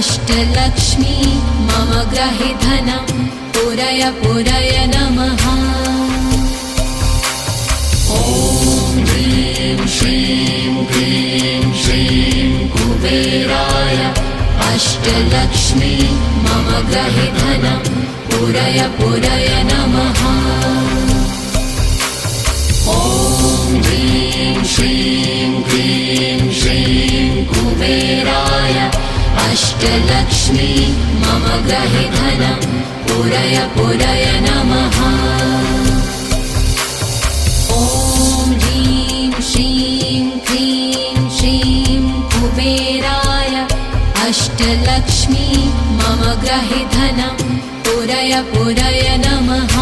अष्टलक्ष्मी मम ग्रहे धनं पुरय पुरय नमः। ॐ ह्रीं श्रीं क्लीं श्रीं कुबेराय अष्टलक्ष्मी मम ग्रहे धनं पुरय पुरय नमः। ॐ ह्रीं श्रीं क्लीं श्रीं कुबेराय अष्टलक्ष्मी मम ग्रहे धनं पुरय पुरय नमः। ॐ ह्रीं श्रीं क्लीं श्रीं कुबेराय अष्टलक्ष्मी मम ग्रहे धनं पुरय पुरय नमः।